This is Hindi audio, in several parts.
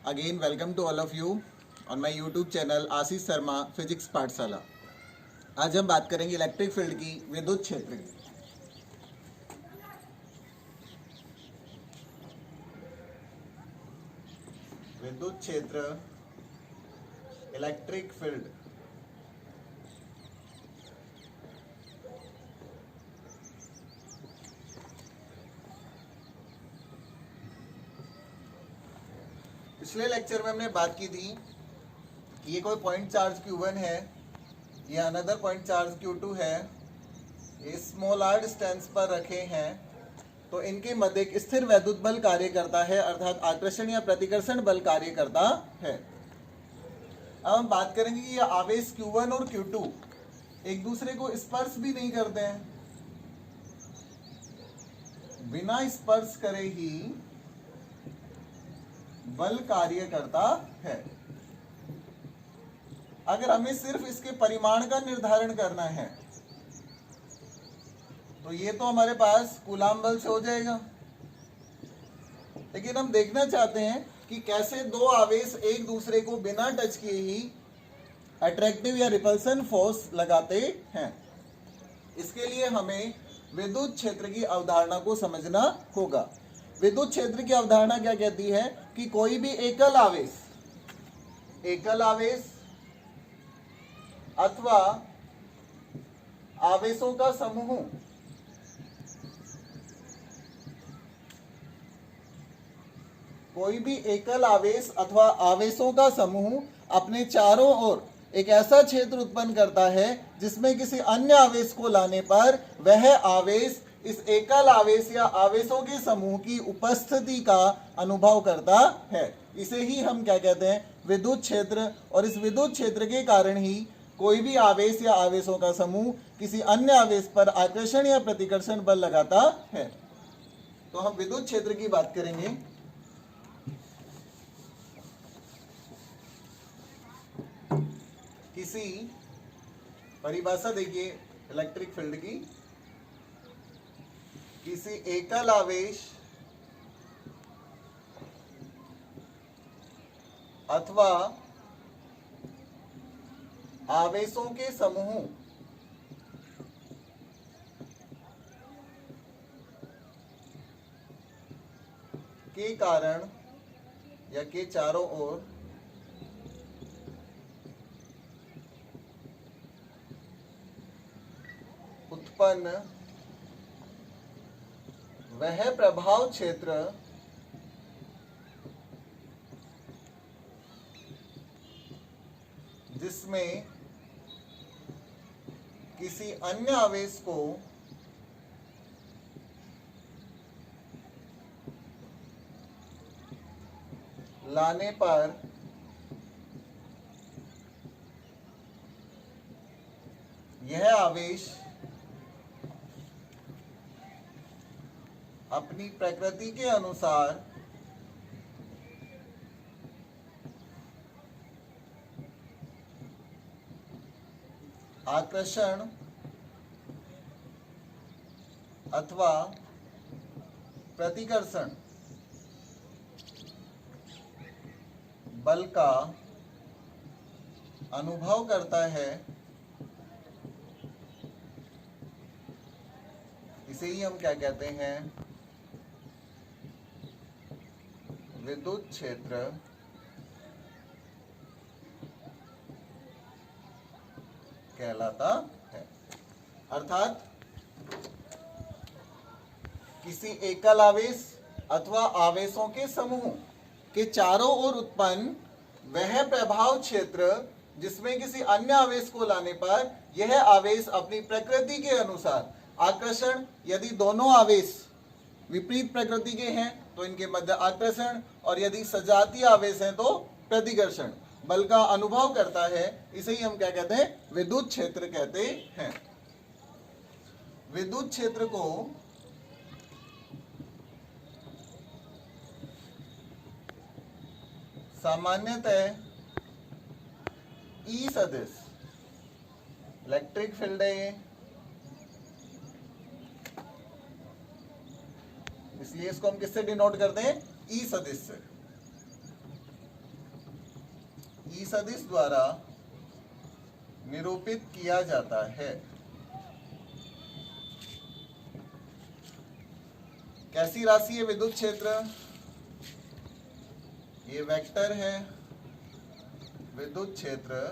Again, welcome to all of you on my YouTube channel Ashish Sharma physics पाठशाला। आज हम बात करेंगे इलेक्ट्रिक फील्ड की, विद्युत क्षेत्र की। विद्युत क्षेत्र, इलेक्ट्रिक फील्ड। पिछले लेक्चर में हमने बात की थी कि ये कोई पॉइंट चार्ज Q1 है, ये अनदर पॉइंट चार्ज Q2 है, ये स्मॉल r डिस्टेंस पर रखे हैं, तो इनके मध्य एक स्थिर वैद्युत बल कार्य करता है, अर्थात आकर्षण या प्रतिकर्षण बल कार्य करता है। अब हम बात करेंगे कि ये आवेश Q1 और Q2 एक दूसरे को स्पर्श भी नहीं करते हैं, बिना स्पर्श करे ही बल कार्य करता है। अगर हमें सिर्फ इसके परिमाण का निर्धारण करना है तो ये तो हमारे पास कूलाम बल से हो जाएगा, लेकिन हम देखना चाहते हैं कि कैसे दो आवेश एक दूसरे को बिना टच किए ही अट्रैक्टिव या रिपल्सन फोर्स लगाते हैं। इसके लिए हमें विद्युत क्षेत्र की अवधारणा को समझना होगा। विद्युत क्षेत्र की अवधारणा क्या कहती है कि कोई भी एकल आवेश अथवा आवेशों का समूह कोई भी एकल आवेश अथवा आवेशों का समूह अपने चारों ओर एक ऐसा क्षेत्र उत्पन्न करता है जिसमें किसी अन्य आवेश को लाने पर वह आवेश इस एकल आवेश या आवेशों के समूह की उपस्थिति का अनुभव करता है। इसे ही हम क्या कहते हैं, विद्युत क्षेत्र। और इस विद्युत क्षेत्र के कारण ही कोई भी आवेश या आवेशों का समूह किसी अन्य आवेश पर आकर्षण या प्रतिकर्षण बल लगाता है। तो हम विद्युत क्षेत्र की बात करेंगे। किसी परिभाषा देखिए इलेक्ट्रिक फील्ड की, किसी एकल आवेश अथवा आवेशों के समूह के कारण या के चारों ओर उत्पन्न वह प्रभाव क्षेत्र जिसमें किसी अन्य आवेश को लाने पर यह आवेश अपनी प्रकृति के अनुसार आकर्षण अथवा प्रतिकर्षण बल का अनुभव करता है। इसे ही हम क्या कहते हैं, विद्युत क्षेत्र कहलाता है। अर्थात किसी एकल आवेश अथवा आवेशों के समूह के चारों ओर उत्पन्न वह प्रभाव क्षेत्र जिसमें किसी अन्य आवेश को लाने पर यह आवेश अपनी प्रकृति के अनुसार आकर्षण, यदि दोनों आवेश विपरीत प्रकृति के हैं तो इनके मध्य आकर्षण, और यदि सजातीय आवेश हैं तो प्रतिकर्षण बल का अनुभव करता है। इसे ही हम क्या कहते हैं, विद्युत क्षेत्र कहते हैं। विद्युत क्षेत्र को सामान्यतः ई सदिश, इलेक्ट्रिक फील्ड है, इसलिए इसको हम किससे डिनोट करते हैं, ई सदिश से। ई सदिश द्वारा निरूपित किया जाता है। कैसी राशि है विद्युत क्षेत्र? ये वेक्टर है। विद्युत क्षेत्र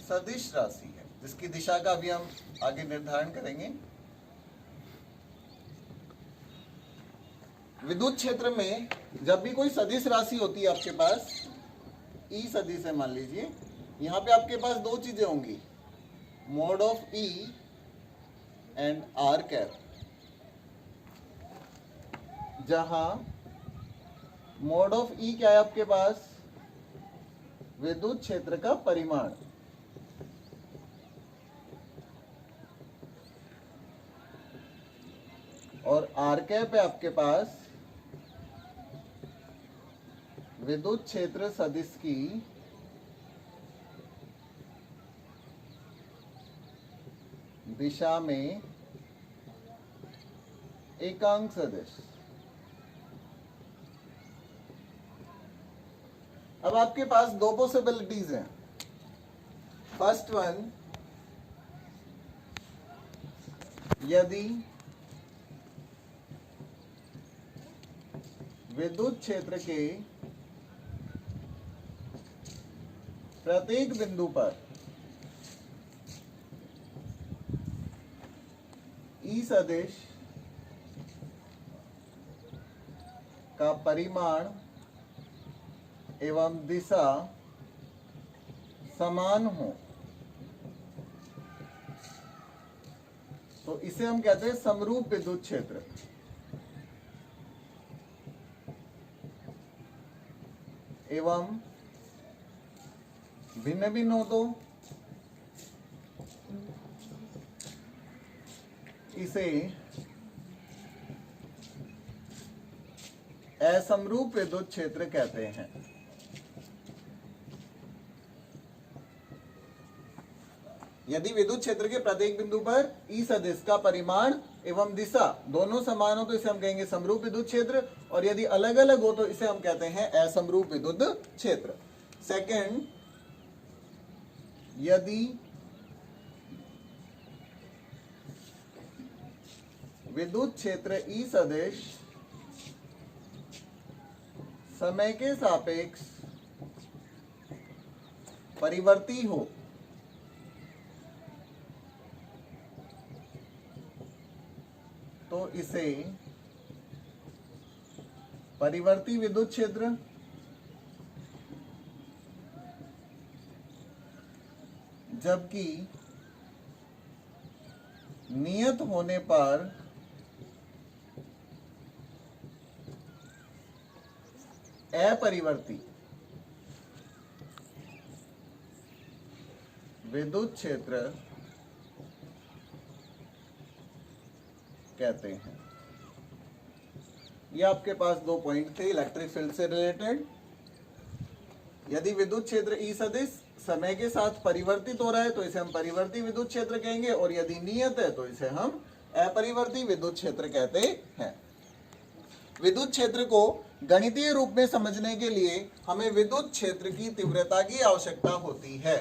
सदिश राशि है जिसकी दिशा का भी हम आगे निर्धारण करेंगे। विद्युत क्षेत्र में जब भी कोई सदिश राशि होती है आपके पास, ई सदिश है मान लीजिए, यहां पे आपके पास दो चीजें होंगी, mode of E and are cap. जहां मोड ऑफ ई क्या है आपके पास? विद्युत क्षेत्र का परिमाण। और आर कैप है आपके पास विद्युत क्षेत्र सदिश की दिशा में एकांक सदिश। अब आपके पास दो पॉसिबिलिटीज हैं। फर्स्ट वन, यदि विद्युत क्षेत्र के प्रत्येक बिंदु पर ई सदिश का परिमाण एवं दिशा समान हो तो इसे हम कहते हैं समरूप विद्युत क्षेत्र। एवं भिन्न भिन्न हो तो इसे असमरूप विद्युत क्षेत्र कहते हैं। यदि विद्युत क्षेत्र के प्रत्येक बिंदु पर ई सदिश का परिमाण एवं दिशा दोनों समान हो तो इसे हम कहेंगे समरूप विद्युत क्षेत्र, और यदि अलग अलग हो तो इसे हम कहते हैं असमरूप विद्युत क्षेत्र। सेकंड, यदि विद्युत क्षेत्र ई सदिश समय के सापेक्ष परिवर्ती हो तो इसे परिवर्ती विद्युत क्षेत्र, जबकि नियत होने पर अपरिवर्ती विद्युत क्षेत्र कहते हैं। ये आपके पास दो पॉइंट थे इलेक्ट्रिक फील्ड से रिलेटेड। यदि विद्युत क्षेत्र ई सदिश समय के साथ परिवर्तित हो रहा है तो इसे हम परिवर्ती विद्युत क्षेत्र कहेंगे, और यदि नियत है तो इसे हम अपरिवर्ती विद्युत क्षेत्र कहते हैं। विद्युत क्षेत्र को गणितीय रूप में समझने के लिए हमें विद्युत क्षेत्र की तीव्रता की आवश्यकता होती है।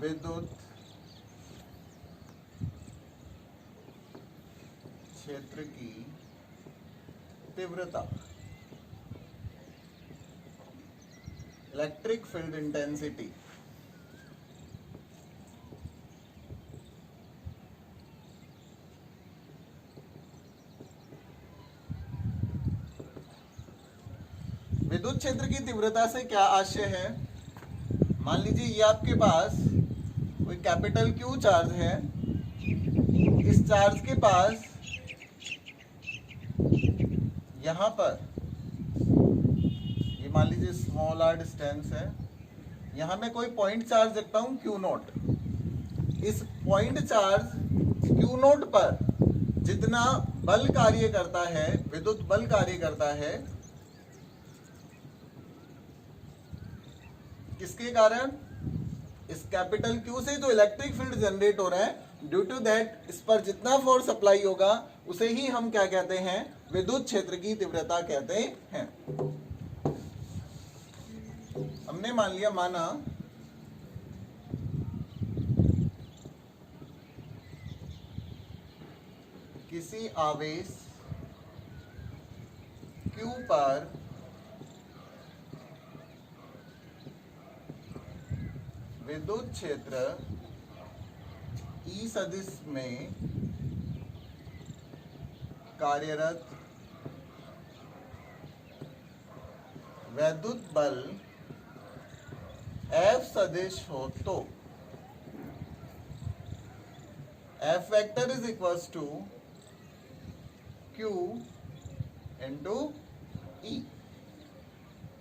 विद्युत क्षेत्र की तीव्रता, इलेक्ट्रिक फील्ड इंटेंसिटी, विद्युत क्षेत्र की तीव्रता से क्या आशय है? मान लीजिए ये आपके पास कोई कैपिटल क्यू चार्ज है, इस चार्ज के पास यहां पर ये मान लीजिए स्मॉल आर डिस्टेंस है, यहां मैं कोई पॉइंट चार्ज रखता हूं क्यू नोट। इस पॉइंट चार्ज क्यू नोट पर जितना बल कार्य करता है, विद्युत बल कार्य करता है, किसके कारण? इस कैपिटल क्यू से जो इलेक्ट्रिक फील्ड जनरेट हो रहा है, ड्यू टू दैट इस पर जितना फोर्स अप्लाई होगा उसे ही हम क्या कहते हैं? विद्युत क्षेत्र की तीव्रता कहते हैं। हमने माना किसी आवेश Q पर विद्युत क्षेत्र E सदिश में कार्यरत वैद्युत बल F सदिश हो तो F vector is equals to Q into E।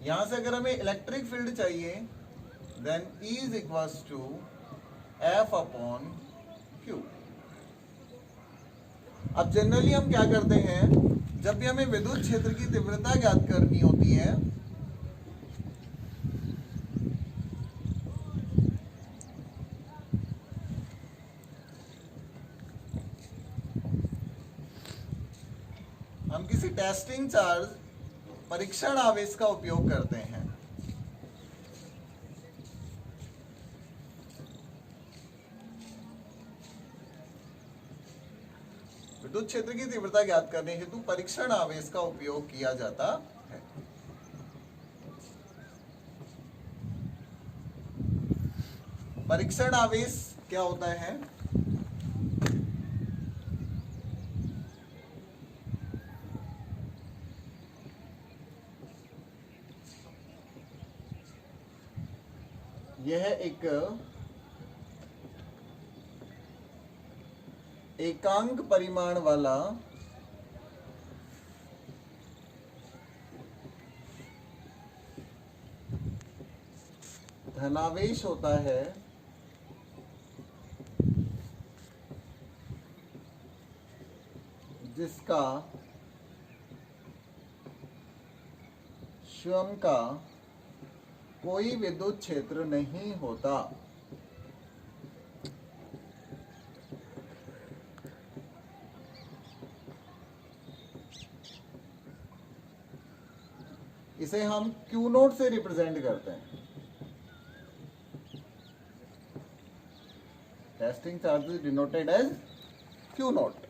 यहां से अगर हमें इलेक्ट्रिक फील्ड चाहिए then E is equals to F upon Q। अब जनरली हम क्या करते हैं, जब भी हमें विद्युत क्षेत्र की तीव्रता ज्ञात करनी होती है हम किसी टेस्टिंग चार्ज परीक्षण आवेश का उपयोग करते हैं। विद्युत क्षेत्र की तीव्रता ज्ञात करने हेतु परीक्षण आवेश का उपयोग किया जाता है। परीक्षण आवेश क्या होता है? यह एक एकांक परिमाण वाला धनावेश होता है जिसका स्वयं का कोई विद्युत क्षेत्र नहीं होता। इसे हम Q नोट से रिप्रेजेंट करते हैं। Testing charge is denoted as Q naught.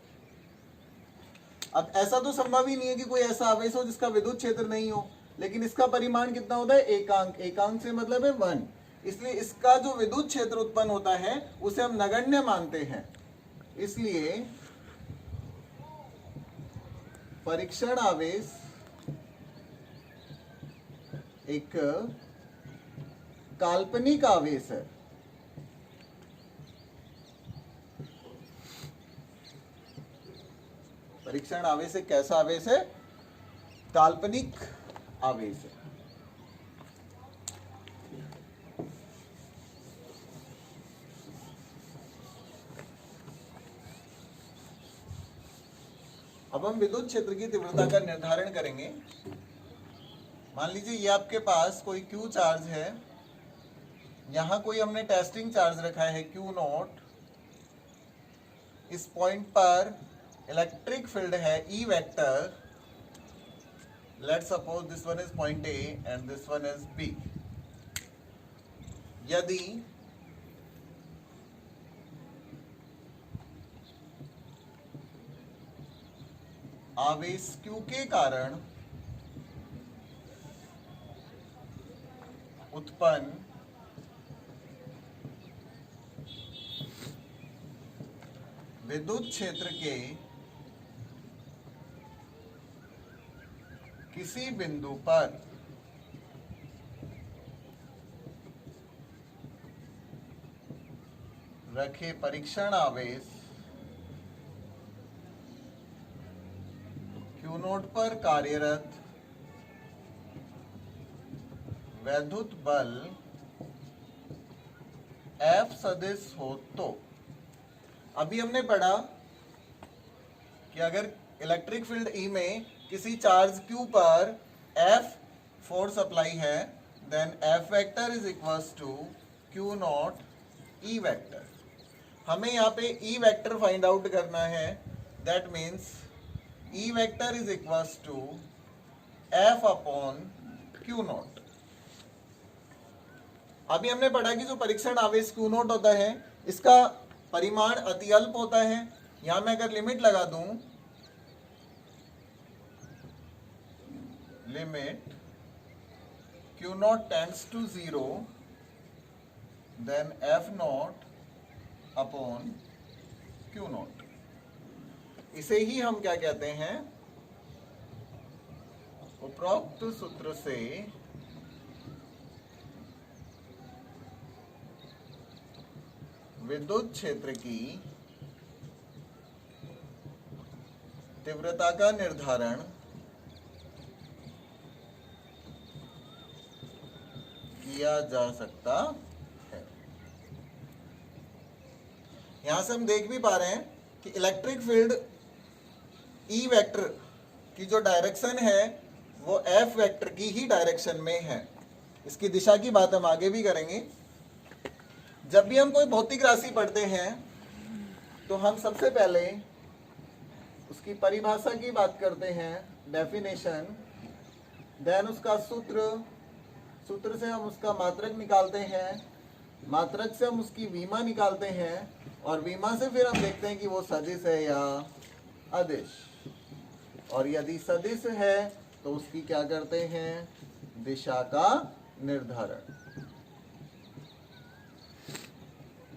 अब ऐसा तो संभव ही नहीं है कि कोई ऐसा आवेश हो जिसका विद्युत क्षेत्र नहीं हो, लेकिन इसका परिमाण कितना होता है? एकांक। एकांक से मतलब है 1, इसलिए इसका जो विद्युत क्षेत्र उत्पन्न होता है उसे हम नगण्य मानते हैं। इसलिए परीक्षण आवेश एक काल्पनिक आवेश है। परीक्षण आवेश एक कैसा आवेश है? काल्पनिक आवेश है। अब हम विद्युत क्षेत्र की तीव्रता का निर्धारण करेंगे। मान लीजिए ये आपके पास कोई Q चार्ज है, यहां कोई हमने टेस्टिंग चार्ज रखा है Q नॉट। इस पॉइंट पर इलेक्ट्रिक फील्ड है E vector. Let's suppose this one is point A and this one is B. यदि आवेश Q के कारण उत्पन्न विद्युत क्षेत्र के किसी बिंदु पर रखे परीक्षण आवेश Q नोट पर कार्यरत वैद्युत बल F सदिश हो तो, अभी हमने पढ़ा कि अगर इलेक्ट्रिक फील्ड E में किसी चार्ज Q पर F फोर्स अप्लाई है, then F vector is equals to Q naught E vector. हमें यहाँ पे ई वेक्टर फाइंड आउट करना है, that means E vector is equals to F upon Q naught. अभी हमने पढ़ा कि जो परीक्षण आवेश क्यू नॉट होता है इसका परिमाण अति अल्प होता है। यहां मैं अगर लिमिट लगा दूं, limit Q naught tends to 0, then F naught upon Q naught. इसे ही हम क्या कहते हैं, उपरोक्त सूत्र से विद्युत क्षेत्र की तीव्रता का निर्धारण किया जा सकता है। यहां से हम देख भी पा रहे हैं कि इलेक्ट्रिक फील्ड ई वेक्टर की जो डायरेक्शन है वो एफ वेक्टर की ही डायरेक्शन में है। इसकी दिशा की बात हम आगे भी करेंगे। जब भी हम कोई भौतिक राशि पढ़ते हैं तो हम सबसे पहले उसकी परिभाषा की बात करते हैं, डेफिनेशन, देन उसका सूत्र, सूत्र से हम उसका मात्रक निकालते हैं, मात्रक से हम उसकी विमा निकालते हैं, और विमा से फिर हम देखते हैं कि वो सदिश है या अदिश, और यदि सदिश है तो उसकी क्या करते हैं, दिशा का निर्धारण।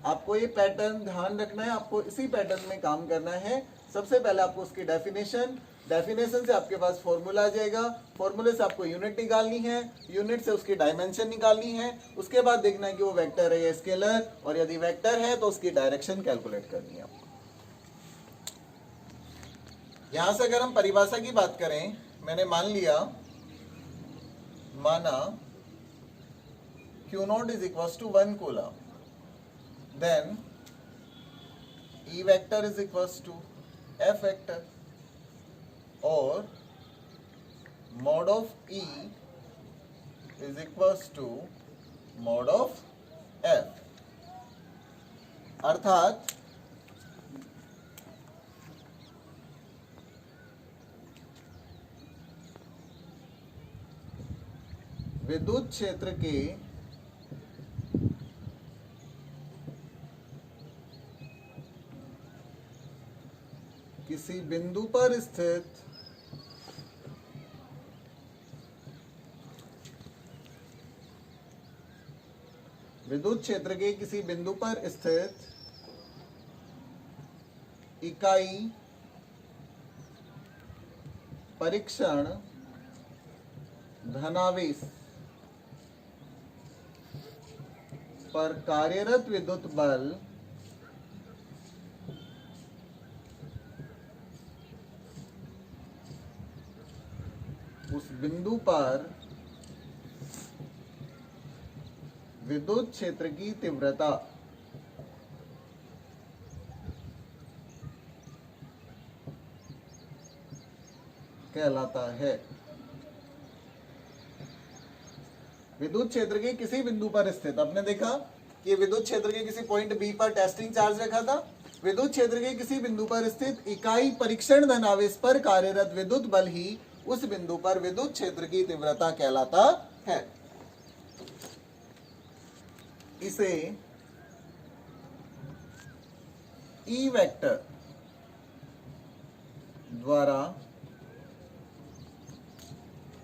आपको ये पैटर्न ध्यान रखना है, आपको इसी पैटर्न में काम करना है। सबसे पहले आपको उसकी डेफिनेशन, डेफिनेशन से आपके पास फॉर्मूला आ जाएगा, फॉर्मूले से आपको यूनिट निकालनी है, यूनिट से उसकी डायमेंशन निकालनी है, उसके बाद देखना है कि वो वेक्टर है या स्केलर, और यदि वेक्टर है तो उसकी डायरेक्शन कैलकुलेट करनी है आपको। यहां से अगर हम परिभाषा की बात करें, मैंने मान लिया, माना Q naught is equal to 1 coulomb, then E vector is equals to F vector, और mod of E is equals to mod of F। अर्थात विद्युत क्षेत्र के किसी बिंदु पर स्थित विद्युत क्षेत्र के किसी बिंदु पर स्थित इकाई परीक्षण धनावेश पर कार्यरत विद्युत बल उस बिंदु पर विद्युत क्षेत्र की तीव्रता कहलाता है। विद्युत क्षेत्र के किसी बिंदु पर स्थित, आपने देखा कि विद्युत क्षेत्र के किसी पॉइंट बी पर टेस्टिंग चार्ज रखा था, विद्युत क्षेत्र के किसी बिंदु पर स्थित इकाई परीक्षण धनावेश पर कार्यरत विद्युत बल ही उस बिंदु पर विद्युत क्षेत्र की तीव्रता कहलाता है। इसे ई वेक्टर द्वारा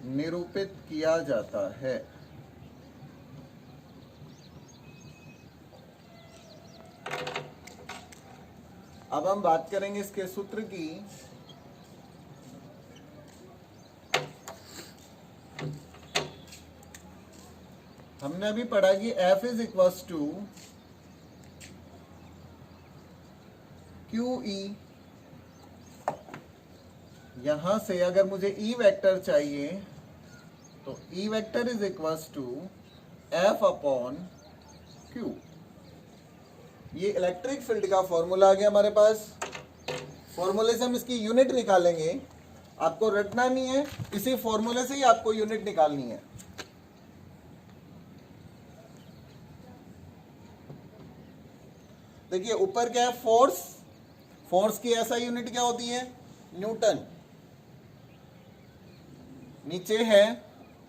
निरूपित किया जाता है। अब हम बात करेंगे इसके सूत्र की। हमने अभी पढ़ा कि F is equals to QE। यहां से अगर मुझे E वेक्टर चाहिए तो E vector is equals to F upon Q। ये इलेक्ट्रिक फील्ड का फॉर्मूला आ गया हमारे पास। फॉर्मूले से हम इसकी यूनिट निकालेंगे, आपको रटना नहीं है, इसी फॉर्मूले से ही आपको यूनिट निकालनी है। देखिए ऊपर क्या है, फोर्स, फोर्स की एसआई यूनिट क्या होती है, न्यूटन। नीचे है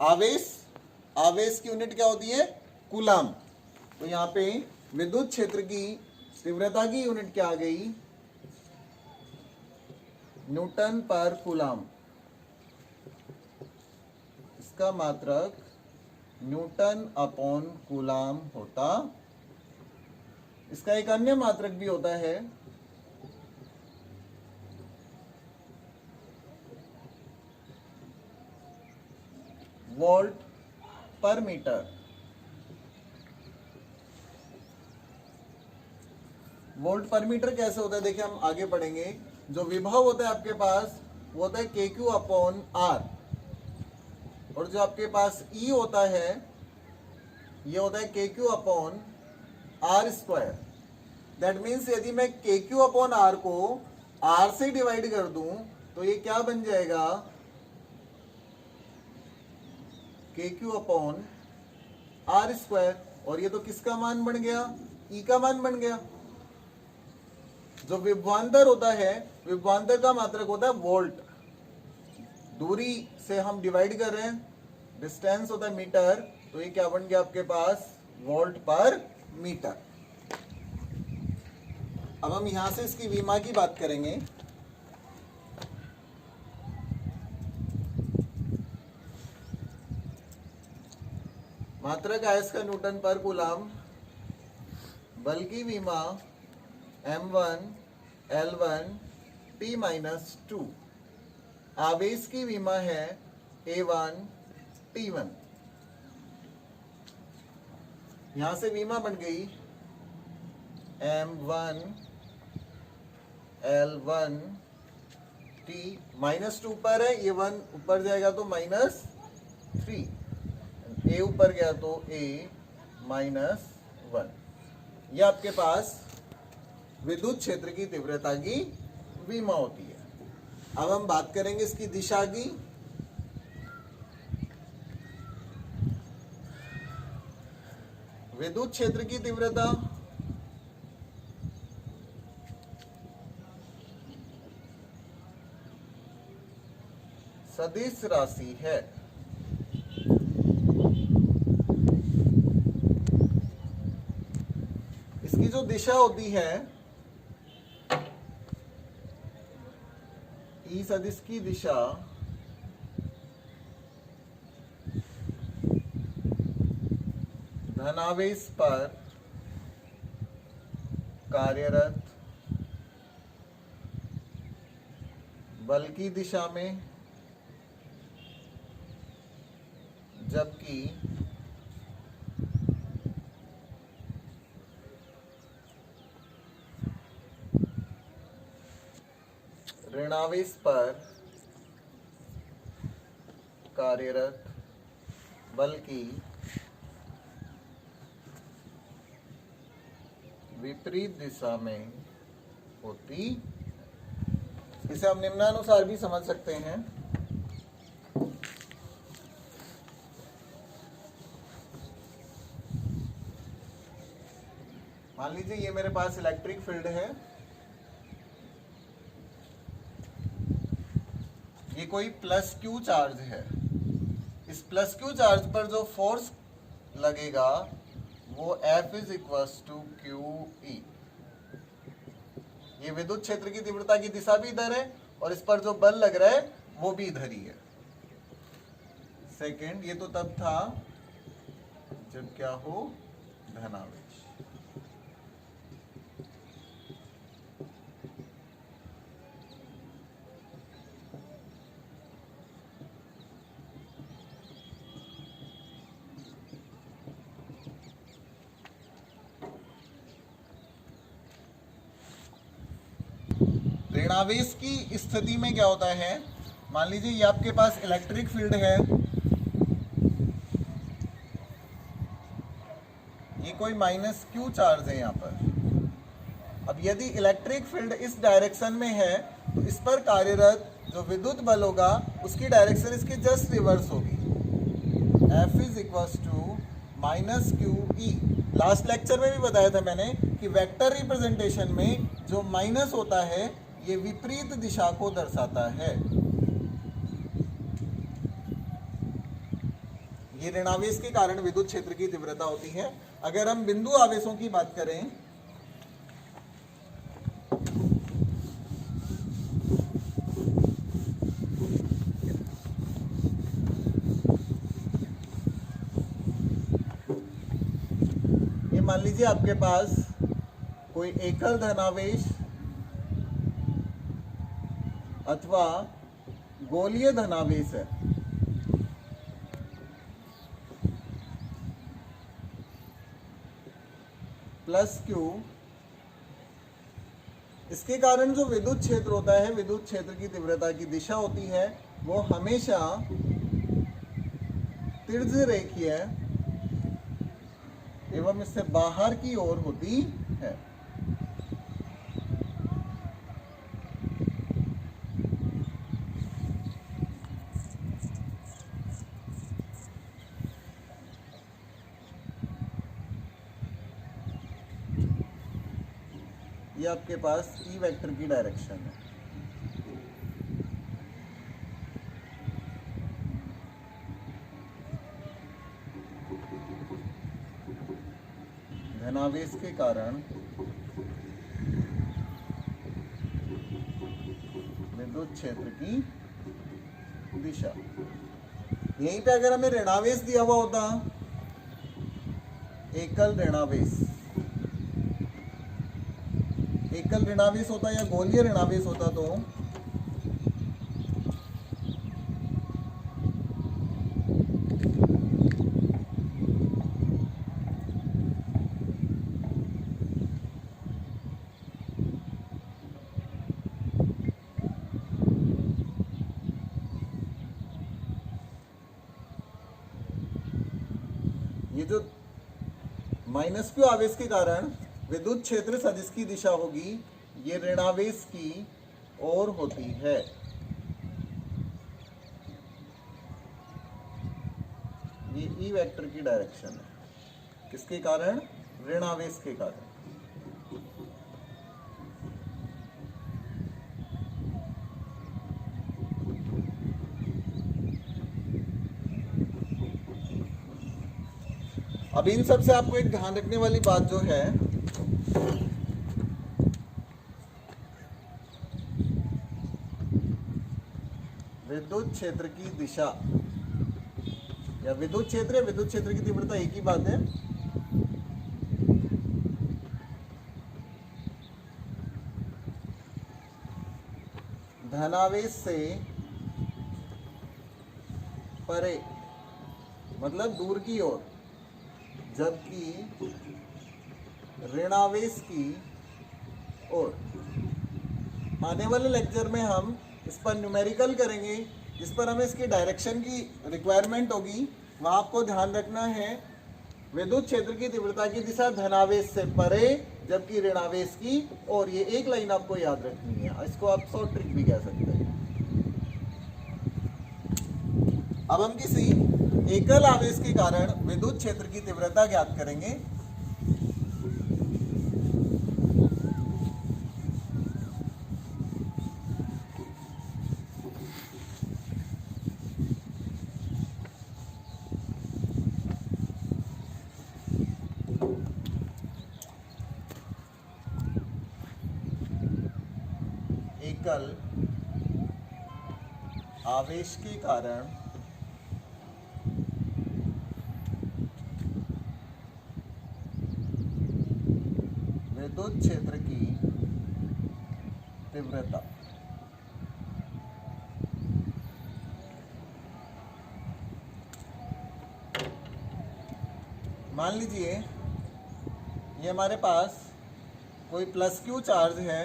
आवेश, आवेश की यूनिट क्या होती है, कूलाम। तो यहाँ पे विद्युत क्षेत्र की तीव्रता की यूनिट क्या आ गई, न्यूटन पर कूलाम। इसका मात्रक न्यूटन अपॉन कूलाम होता। इसका एक अन्य मात्रक भी होता है, वोल्ट पर मीटर। वोल्ट पर मीटर कैसे होता है, देखिए हम आगे पढ़ेंगे। जो विभव होता है आपके पास वो होता है के क्यू अपॉन आर, और जो आपके पास ई होता है ये होता है K Q upon are square. That means यदि मैं के क्यू अपॉन आर को आर से डिवाइड कर दूं तो ये क्या बन जाएगा, के क्यू अपॉन आर स्क्वायर। और ये तो किसका मान बन गया, ई का मान बन गया। जो विभवांतर होता है, विभवांतर का मात्रक होता है वोल्ट। दूरी से हम डिवाइड कर रहे हैं, डिस्टेंस होता है मीटर, तो ये क्या बन गया आपके पास, वोल्ट पर मीटर। अब हम यहां से इसकी विमा की बात करेंगे। मात्रक आयस का न्यूटन पर कूलाम, बल की विमा m1 L1 T-2, आवेश की विमा है A1 T1। यहां से विमा बन गई m1 L1 T-2 पर है, ये 1 ऊपर जाएगा तो -3, A ऊपर गया तो A -1। यह आपके पास विद्युत क्षेत्र की तीव्रता की विमा होती है। अब हम बात करेंगे इसकी दिशा की। विद्युत क्षेत्र की तीव्रता सदिश राशि है। इसकी जो दिशा होती है, ई सदिश की दिशा धनावेश पर कार्यरत बल की दिशा में, जबकि ऋणावेश पर कार्यरत बल की विपरीत दिशा में होती। इसे हम निम्नानुसार भी समझ सकते हैं। मान लीजिए ये मेरे पास इलेक्ट्रिक फील्ड है, ये कोई प्लस क्यू चार्ज है। इस प्लस क्यू चार्ज पर जो फोर्स लगेगा वो F is equals to Q E. ये विद्युत क्षेत्र की तीव्रता की दिशा भी इधर है और इस पर जो बल लग रहा है वो भी इधर ही है। सेकंड, ये तो तब था जब क्या हो, धनावेश। ऋणावेश की स्थिति में क्या होता है, मान लीजिए ये आपके पास इलेक्ट्रिक फील्ड है, ये कोई माइनस क्यू चार्ज है यहाँ पर। अब यदि इलेक्ट्रिक फील्ड इस डायरेक्शन में है तो इस पर कार्यरत जो विद्युत बल होगा उसकी डायरेक्शन इसकी जस्ट रिवर्स होगी। F is equals to minus Q E. Last lecture में भी बताया था मैंने कि वेक्टर रिप्रेजेंटेशन में जो माइनस होता है ये विपरीत दिशा को दर्शाता है। ये ऋणावेश के कारण विद्युत क्षेत्र की तीव्रता होती है। अगर हम बिंदु आवेशों की बात करें, ये मान लीजिए आपके पास कोई एकल धनावेश अथवा गोलीय धनावेश है। प्लस क्यू, इसके कारण जो विद्युत क्षेत्र होता है, विद्युत क्षेत्र की तीव्रता की दिशा होती है वो हमेशा तिर्य्य रेखीय एवं इससे बाहर की ओर होती है। ये आपके पास ई वेक्टर की डायरेक्शन है। धनावेश के कारण विद्युत क्षेत्र की दिशा। यहीं पे अगर हमें ऋणावेश दिया हुआ होता, एकल ऋणावेश, एकल ऋणावेश होता या गोलीय ऋणावेश होता, तो ये जो माइनस क्यू आवेश के कारण विद्युत क्षेत्र सदिश की दिशा होगी, ये ऋणावेश की ओर होती है। ये ई वेक्टर की डायरेक्शन है। किसके कारण? ऋणावेश के कारण। अब इन सब से आपको एक ध्यान रखने वाली बात जो है, विद्युत क्षेत्र की दिशा या विद्युत क्षेत्र की तीव्रता एक ही बात है। धनावेश से परे मतलब दूर की ओर, जबकि ऋणावेश की ओर। आने वाले लेक्चर में हम इस पर न्यूमेरिकल करेंगे, जिस पर हमें इसकी डायरेक्शन की रिक्वायरमेंट होगी। वहाँ आपको ध्यान रखना है विद्युत क्षेत्र की तीव्रता की दिशा धनावेश से परे, जबकि ऋणावेश की ओर। ये एक लाइन आपको याद रखनी है, इसको आप शॉर्ट ट्रिक भी कह सकते हैं। अब हम किसी एकल आवेश के कारण विद्युत क्षेत्र की तीव्रता ज्ञात करेंगे। एकल आवेश के कारण विद्युत क्षेत्र की तीव्रता। मान लीजिए ये हमारे पास कोई प्लस क्यू चार्ज है,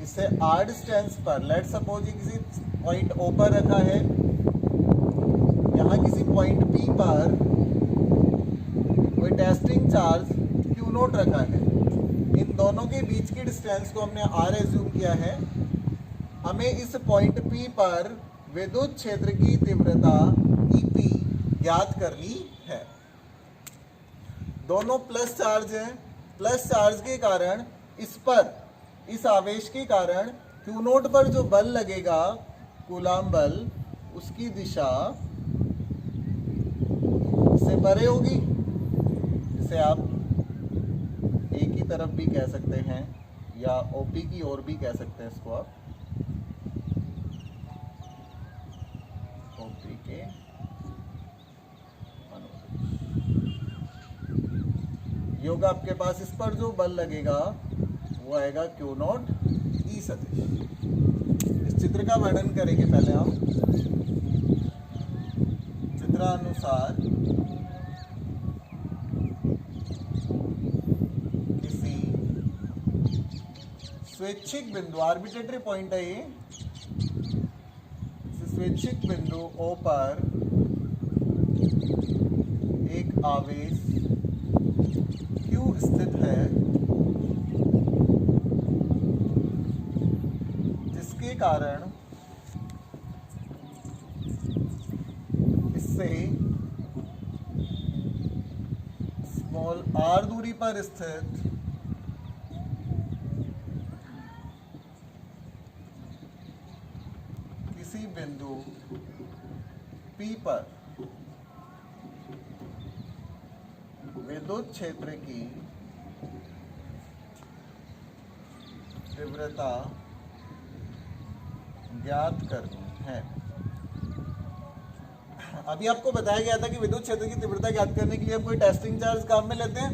इसे आर डिस्टेंस पर, लेट सपोज ये किसी पॉइंट ओ पर रखा है, यहाँ किसी पॉइंट पी पर कोई टेस्टिंग चार्ज क्यू नोट रखा है। इन दोनों के बीच की डिस्टेंस को हमने आर एज्यूम किया है। हमें इस पॉइंट पी पर विद्युत क्षेत्र की तीव्रता EP ज्ञात करनी है। दोनों प्लस चार्ज है। प्लस चार्ज के कारण इस आवेश के कारण Q नोट पर जो बल लगेगा, कूलाम बल, उसकी दिशा इससे परे होगी, जिसे आप A की तरफ भी कह सकते हैं या OP की ओर भी कह सकते हैं इसको आप, OP के योग आपके पास इस पर जो बल लगेगा वो आएगा Q नॉट E सदिश। इस चित्र का वर्णन करेंगे पहले हम। चित्रानुसार किसी स्वैच्छिक बिंदु, आर्बिट्रेटरी पॉइंट है ये, स्वैच्छिक बिंदु O पर एक आवेश Q स्थित है, जिसके कारण इससे स्मॉल r दूरी पर स्थित किसी बिंदु P पर विद्युत क्षेत्र की तीव्रता ज्ञात करनी है। अभी आपको बताया गया था कि विद्युत क्षेत्र की तीव्रता ज्ञात करने के लिए हम कोई टेस्टिंग चार्ज काम में लेते हैं।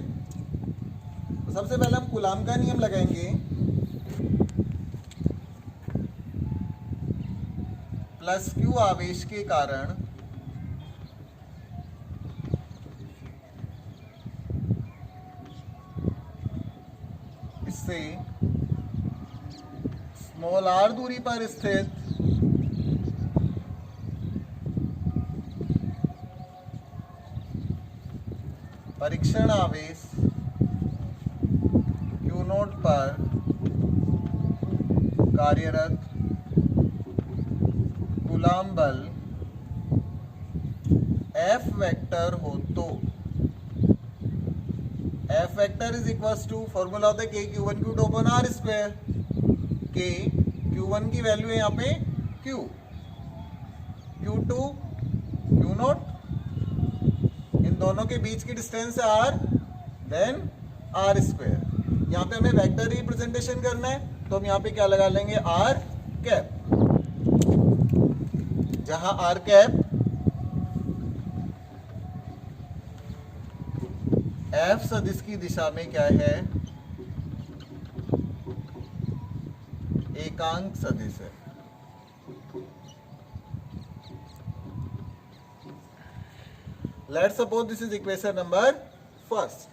तो सबसे पहले हम कूलाम का नियम लगाएंगे। प्लस Q आवेश के कारण इससे स्मॉल r दूरी पर स्थित परीक्षण आवेश Q नोट पर कार्यरत कूलाम बल F वेक्टर हो तो F vector is equals to, formula होता है K Q1 Q2 upon R square. K Q1 की वैल्यू है यहाँ पे Q, Q2 Q नोट, इन दोनों के बीच की डिस्टेंस है R, देन R स्क्वायर। यहाँ पे हमें वेक्टर रिप्रेजेंटेशन करना है, तो हम यहाँ पे क्या लगा लेंगे, R कैप, जहां R कैप F सदिश की दिशा में क्या है, एकांक सदिश है। Let's suppose this is equation number first.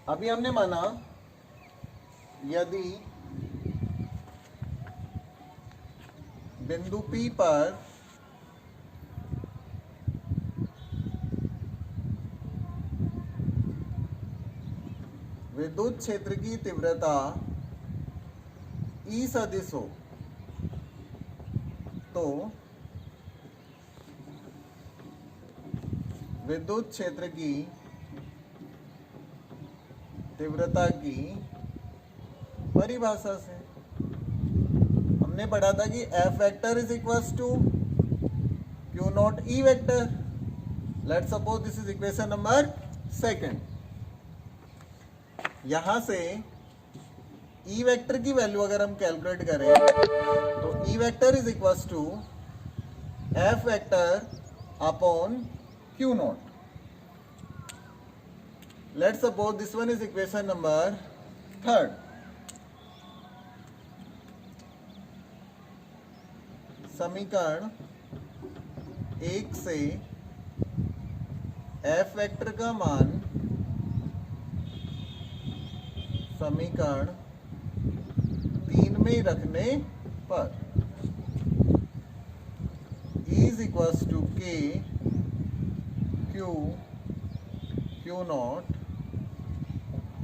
अभी हमने माना यदि बिंदु P पर विद्युत क्षेत्र की तीव्रता E सदिश हो तो विद्युत क्षेत्र की तीव्रता की परिभाषा से हमने पढ़ा था कि F vector is equals to Q naught E vector. Let's suppose this is equation number second. यहां से E वेक्टर की वैल्यू अगर हम कैलकुलेट करें तो E vector is equals to F vector upon Q naught. Let's suppose this one is equation number third. समीकरण 1 से F वेक्टर का मान समीकरण 3 में रखने पर E is equals to K Q not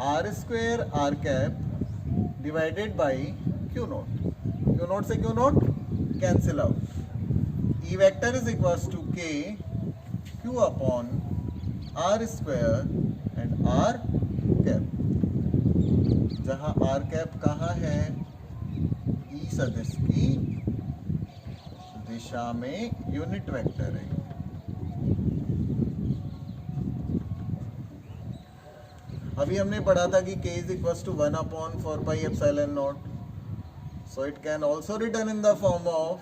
R square R cap divided by Q not. Q not से q not cancel out, e vector is equals to k Q upon are square and are cap, जहां आर कैप कहाँ है, ई सदिश की दिशा में यूनिट वेक्टर है। अभी हमने पढ़ा था कि k is equals to 1 upon 4 pi epsilon naught, so it can also return in the form of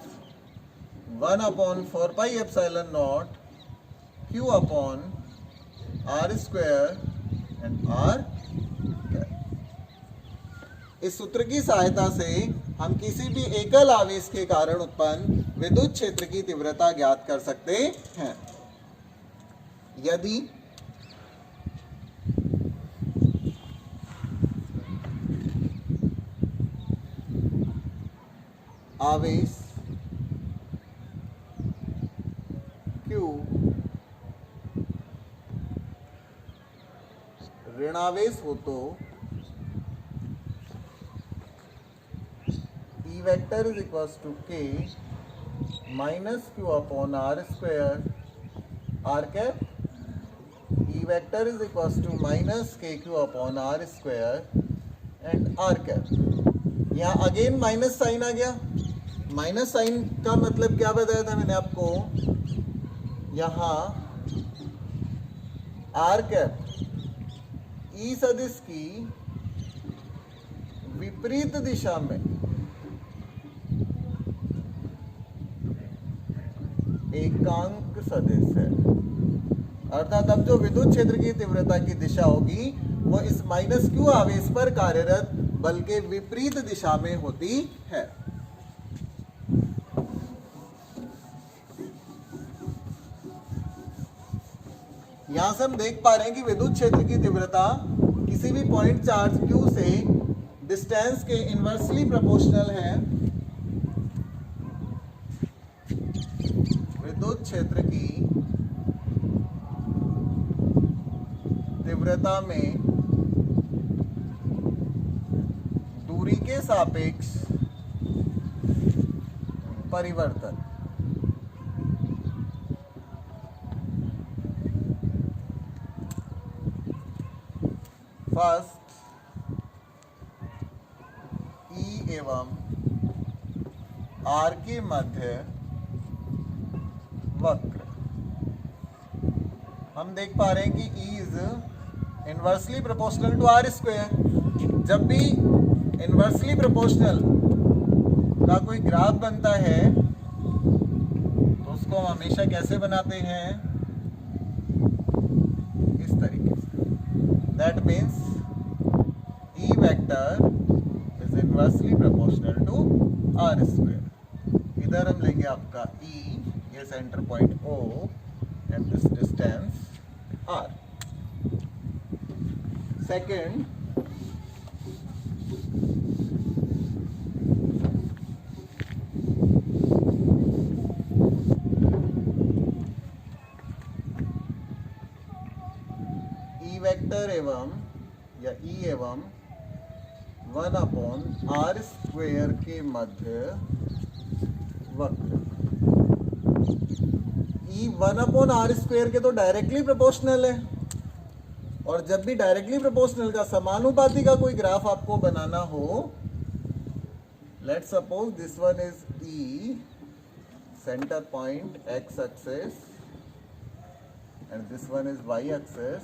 1 upon 4 pi epsilon naught q upon are square and are cap. इस सूत्र की सहायता से हम किसी भी एकल आवेश के कारण उत्पन्न विद्युत क्षेत्र की तीव्रता ज्ञात कर सकते हैं। यदि आवेश Q ऋणावेश हो तो E vector is equals to K minus Q upon are square R cap, E vector is equals to minus KQ upon are square and are cap. यहाँ अगेन माइनस साइन आ गया। माइनस साइन का मतलब क्या बताया था मैंने आपको, यहाँ आर कैप ई सदिश की विपरीत दिशा में एकांक सदिश है, अर्थात अब जो विद्युत क्षेत्र की तीव्रता की दिशा होगी वो इस माइनस क्यू आवेश पर कार्यरत बल के विपरीत दिशा में होती है। यहां से हम देख पा रहे हैं कि विद्युत क्षेत्र की तीव्रता किसी भी पॉइंट चार्ज Q से डिस्टेंस के इनवर्सली प्रोपोर्शनल है। विद्युत क्षेत्र की तीव्रता में दूरी के सापेक्ष परिवर्तन फर्स्ट E एवं R के मध्य वक्र। हम देख पा रहे हैं कि E is inversely proportional to R square. जब भी इनवर्सली प्रोपोर्शनल का कोई ग्राफ बनता है तो उसको हम हमेशा कैसे बनाते हैं, इस तरीके से। That means E vector is inversely proportional to R square. इधर हम लेंगे आपका E, ये center point O and this distance R। Second, E vector एवं या E एवं 1 अपॉन आर स्क्वेयर के मध्य वक्र। E 1 अपॉन आर स्क्वेयर के तो डायरेक्टली प्रोपोर्शनल है, और जब भी डायरेक्टली प्रोपोर्शनल का समानुपाती का कोई ग्राफ आपको बनाना हो, let's suppose this one is E, centre point x axis and this one is y axis.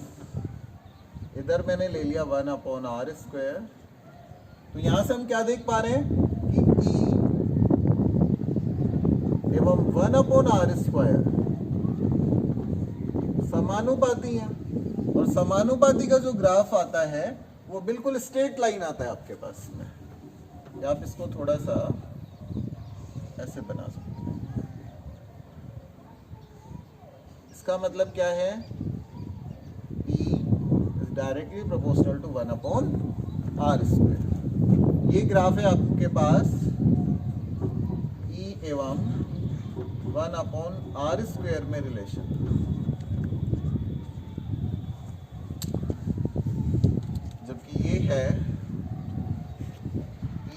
इधर मैंने ले लिया 1 अपॉन आर स्क्वायर। तो यहां से हम क्या देख पा रहे हैं कि E एवं 1 अपॉन आर स्क्वायर समानुपाती है, और समानुपाती का जो ग्राफ आता है वो बिल्कुल स्ट्रेट लाइन आता है आपके पास में। या आप इसको थोड़ा सा ऐसे बना सकते हैं। इसका मतलब क्या है, E is directly proportional to 1 upon are square. ये ग्राफ है आपके पास E एवं 1 अपॉन आर स्क्वायर में रिलेशन। जबकि ये है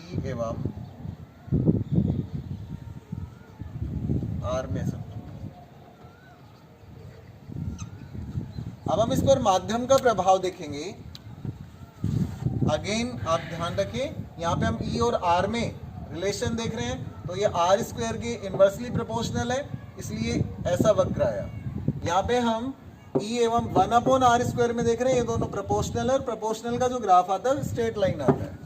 E एवं आर में समूह। अब हम इस पर माध्यम का प्रभाव देखेंगे। अगेन आप ध्यान रखें, यहाँ पे हम ई और आर में रिलेशन देख रहे हैं, तो ये आर स्क्वायर के इनवर्सली प्रोपोर्शनल है, इसलिए ऐसा वक्र आया। यहाँ पे हम ई एवं 1/r² में देख रहे हैं, ये दोनों प्रोपोर्शनल है, और प्रोपोर्शनल का जो ग्राफ आता है स्ट्रेट लाइन आता है।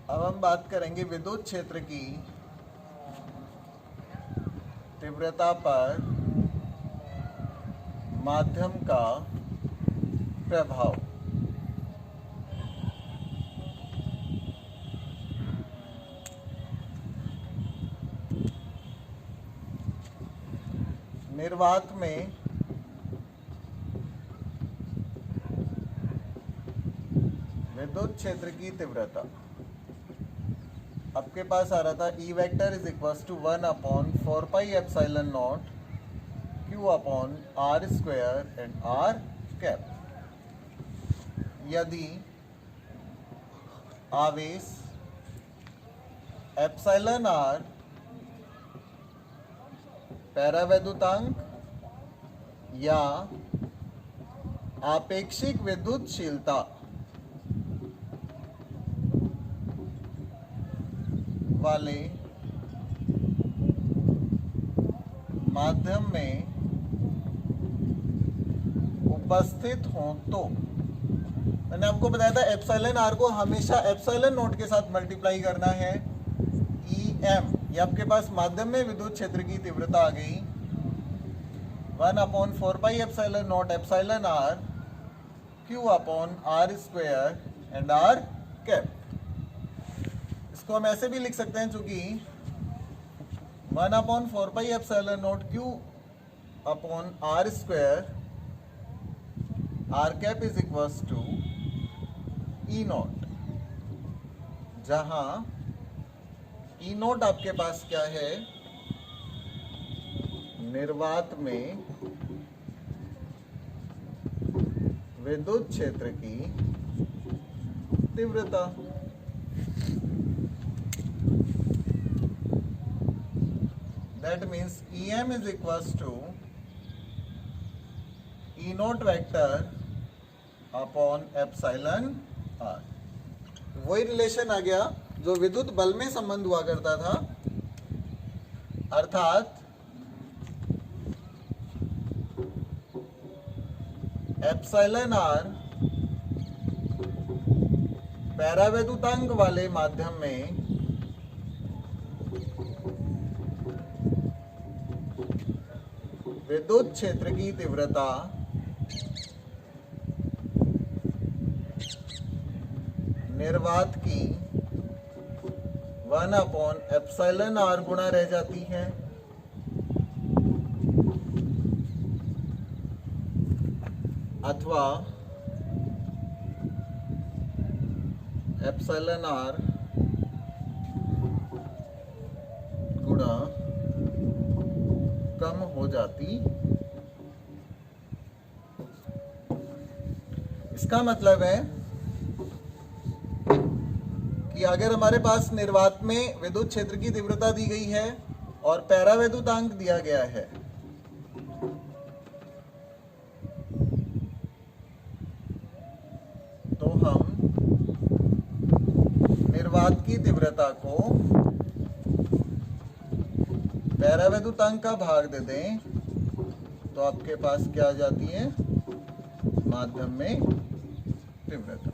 अब हम बात करेंगे विद्युत क्षेत्र की तीव्रता पर माध्यम का प्रभाव। निर्वात में विद्युत क्षेत्र की तीव्रता आपके पास आ रहा था E vector is equals to 1/4πε0 Q/r² and r cap. यदि आवेश एप्सिलॉन r पैरावैद्युतांक या आपेक्षिक विद्युतशीलता वाले माध्यम में उपस्थित हों तो, मैंने आपको बताया था एप्सिलॉन आर को हमेशा एप्सिलॉन नोट के साथ मल्टीप्लाई करना है। EM ये आपके पास माध्यम में विद्युत क्षेत्र की तीव्रता आ गई 1/4πε0 epsilon r Q/r² and r cap. इसको हम ऐसे भी लिख सकते हैं, चूंकि 1/4πε0 Q/r² r cap is equals to E0, जहां E0 आपके पास क्या है, निर्वात में विद्युत क्षेत्र की तीव्रता। That means EM is equals to E0 vector upon epsilon r। वही रिलेशन आ गया जो विद्युत बल में संबंध हुआ करता था, अर्थात एप्सिलॉन r पैरावैद्युतांक वाले माध्यम में विद्युत क्षेत्र की तीव्रता निर्वात की 1/ε r गुणा रह जाती है, अथवा एप्सिलॉन r गुणा कम हो जाती। इसका मतलब है कि अगर हमारे पास निर्वात में विद्युत क्षेत्र की तीव्रता दी गई है और पैरावैद्युतांक दिया गया है, तो हम निर्वात की तीव्रता को पैरावैद्युतांक का भाग दे दें तो आपके पास क्या आ जाती है, माध्यम में तीव्रता।